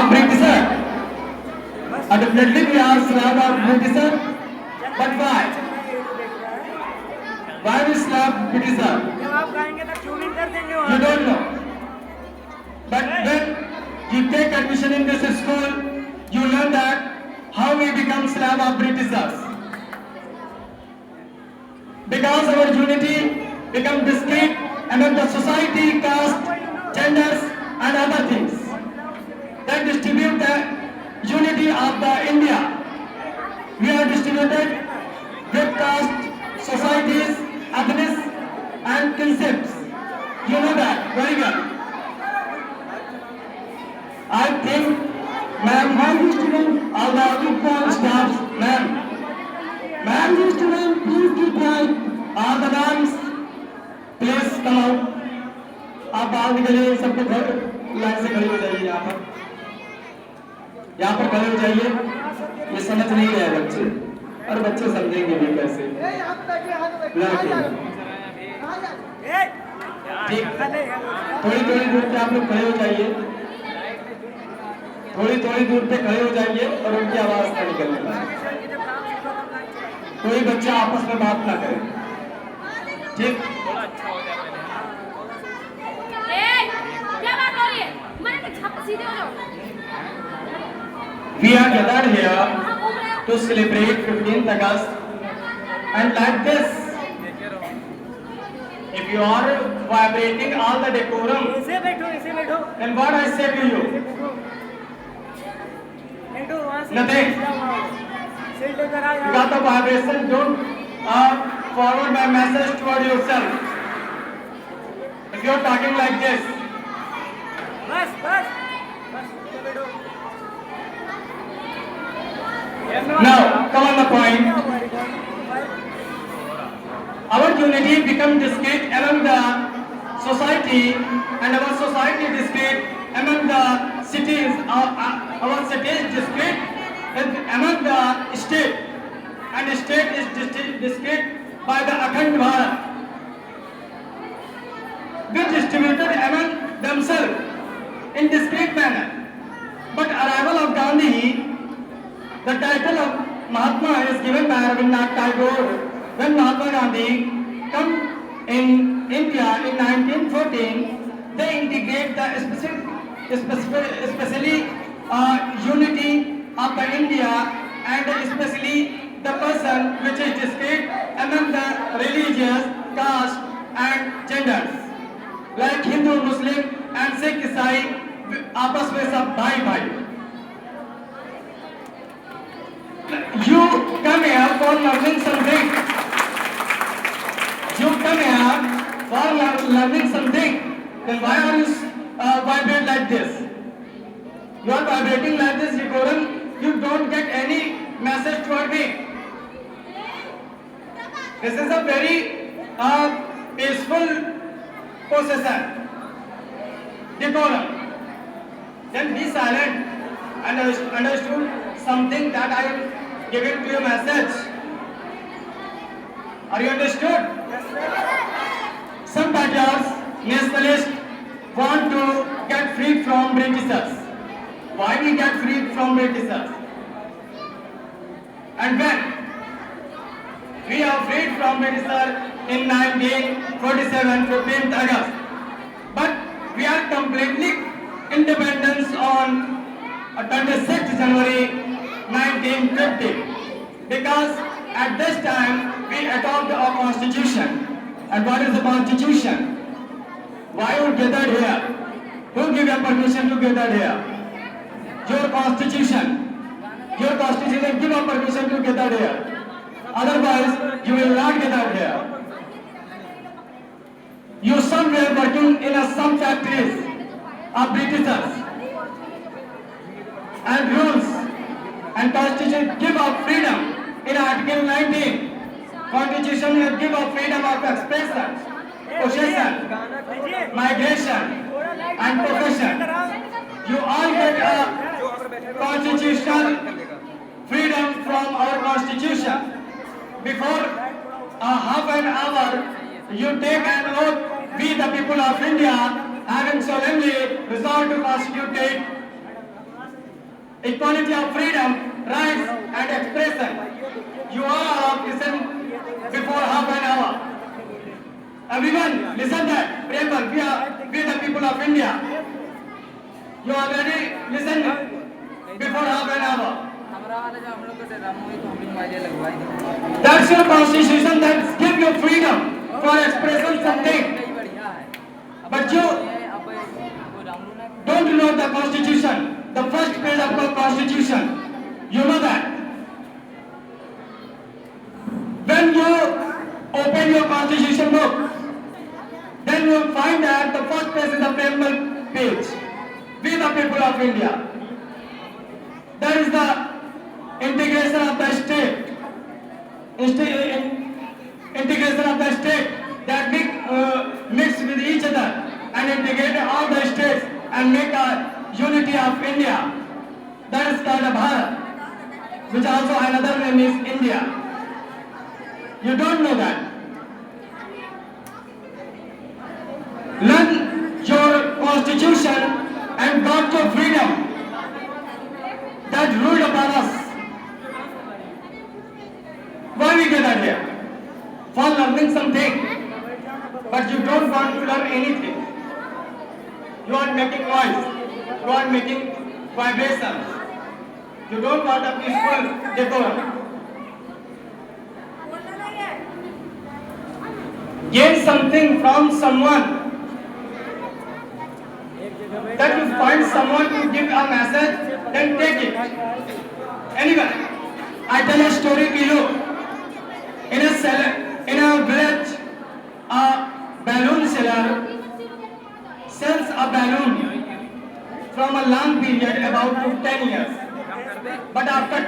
of Britisher. Definitely we are slab of Britisher. But why? Why we slab Britisher? जब आप गाएंगे तब tuning कर देंगे You वहाँ don't know. But when you take admission in this school, you learn that how we become slab of Britishers. Because our unity become discrete among the society, caste, genders and other things that distribute the unity of the India. We are distributed with caste, societies, ethnics and concepts. You know that very well. I think, ma'am, how the student, all the equal staffs, ma'am. Ma'am, the student, please keep quiet. All the ma'ams, please come out. आप बाहर निकलिए, सबको घर line से खड़े हो जाइए यहाँ पर खड़े हो जाइए। ये समझ नहीं रहे बच्चे, और बच्चे समझेंगे भी कैसे। ठीक, थोड़ी थोड़ी दूर पे आप लोग खड़े हो जाइए, थोड़ी थोड़ी दूर पे खड़े हो जाइए और उनकी आवाज ना निकलने पाए। कोई बच्चा आपस में बात ना करे, ठीक? We are gathered here to celebrate 15th August, and like this, if you are vibrating all the decorum, ऐसे बैठो then what I say to you? बैठो वहाँ से Nothing. सीट लेकर आ You got the vibration. Don't forward my message toward yourself. If you are talking like this, बस बैठो now come on the point. Our unity become discrete among the society, and our society discrete among the cities. Our city is discrete among the state, and state is discrete by the Akhand Bharat. They distributed among themselves in discrete manner. But arrival of Gandhi, the title of Mahatma is given by Rabindranath Tagore. When Mahatma Gandhi come in India in 1914, they integrate the especially unity of the India, and especially the person which is discrete among the religious, caste and genders, like Hindu, Muslim and Sikh, Isai, आपस में सब भाई भाई. You come here for learning something. You come here for learning something. Then why are you vibrating like this? You are vibrating like this, you don't get any message toward me. This is a very peaceful procession. Decorum. Then be silent and understood something that I am giving to you message. Are you understood? Some patriots, nationalists want to get free from Britishers. Why we get free from Britishers? And when we are freed from Britishers in 1947, 15th August. But we are completely independent on 26th January 1950. Because at this time we adopt our constitution. And what is the constitution? Why you gathered here? Who give you permission to gather here? Your constitution. Your constitution give you permission to gather here. Otherwise, you will not gather here. You somewhere working in some factories of Britishers. And rules and constitution give up freedom. In Article 19, Constitution will give up freedom of expression, possession, migration, and profession. You all get a constitutional freedom from our Constitution. Before a half an hour, you take an oath. We, the people of India, having solemnly resolved to constitute enjoyment of freedom, rights and expression. You all have listened before half an hour. Everyone, listen that. Remember, we are the people of India. You already listened before half an hour. That's your constitution that gives you freedom for expression something. But you don't know the constitution, the first page of the constitution. You know that. When you open your constitution book, then you will find that the first page is the preamble page. We the people of India. That is the integration of the state. Integration of the state that mix with each other and integrate all the states and make a unity of India. That is called a Bharat, which also another name is India. You don't know that. Learn your constitution and got your freedom that ruled upon us. Why we gather here? For learning something. But you don't want to learn anything. You are making noise. You are making vibrations. You don't want a peaceful decorum. Gain something from someone. That you find someone to give a message, then take it. Anyway, I tell a story to you. In a village, a balloon seller sells a balloon from a long period, about 10 years. But after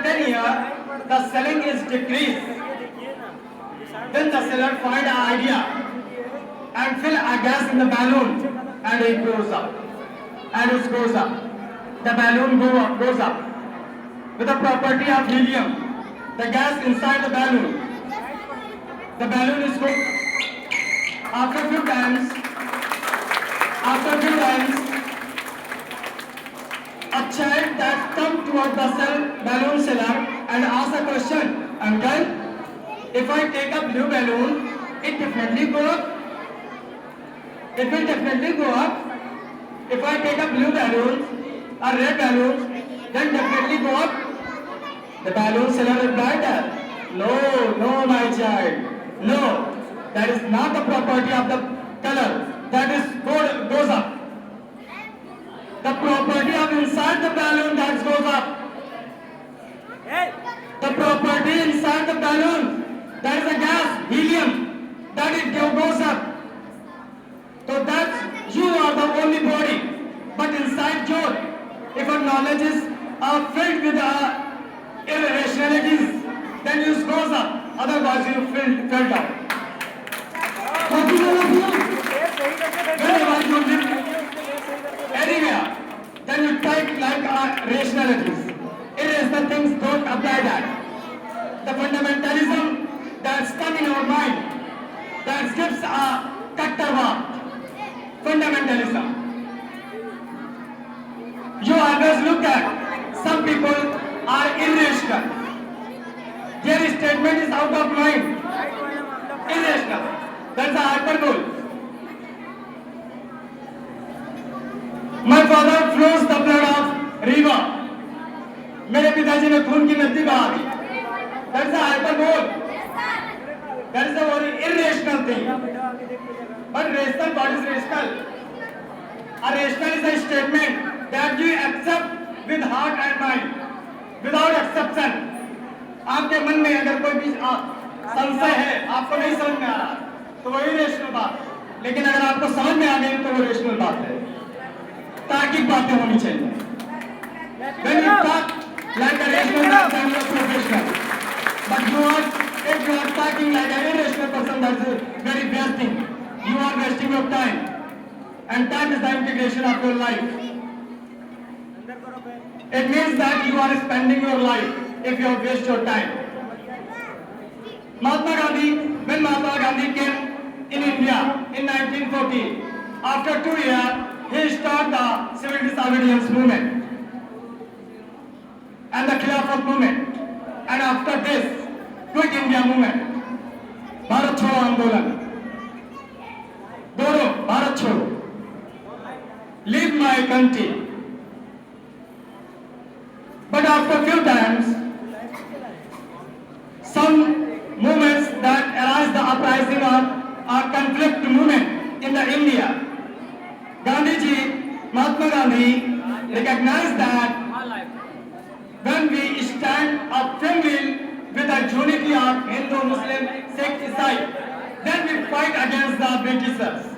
10 years, the selling is decreased. Then the seller find an idea and fill a gas in the balloon, and it goes up. And it goes up. The balloon goes up. With the property of helium, the gas inside the balloon. The balloon is good. After few times, a child that come toward the balloon seller and ask a question, "Uncle, if I take a blue balloon, it definitely go up. It will definitely go up. If I take a blue balloon, a red balloon, then definitely go up." The balloon seller replied that, "No, my child. No, that is not the property of the color. That is goes up. The property of inside the balloon that goes up. The property inside the balloon, that is a gas, helium, that it goes up. So that you are the only body. But inside you, if a knowledge is filled with irrationalities, then you goes up. Otherwise you filled out. Whenever you live anywhere, then you type like rationalities. Irrational things, don't apply that. The fundamentalism that's come in our mind, that gives a Kattarvad, fundamentalism. You always look at some people are irrational. Their statement is out of mind. Irrational. That's a hyperbole. My father flows the blood of river. मेरे पिताजी ने खून की नदी बहा दी. That's a hyperbole. That is a very irrational thing. But rational, what is rational? A rational is a statement that you accept with heart and mind, without exception. आपके मन में अगर कोई भी संशय है, आपको नहीं समझ में आ रहा, तो वही रेशनल बात. लेकिन अगर आपको समझ में आ गई तो वो रेशनल बात है. तार्किक बातें होनी चाहिए. When you talk like a rational person, you are professional. But if you are talking like an irrational person, that's a very bad thing. You are wasting your time, and time is the integration of your life. It means that you are spending your life if you have wasted your time. When Mahatma Gandhi came in India in 1940, after 2 years, he started the civil disobedience movement. Khilafat movement, and after this, Quit India movement. Bharat छोड़ो आंदोलन, दोनों भारत छोड़ो, leave my country. But after few times, some movements that arise the uprising or conflict movement in the India, Gandhiji, Mahatma Gandhi recognized that when we stand up firmly with the unity of Hindu, Muslim, Sikh, Isai, then we fight against the Britishers.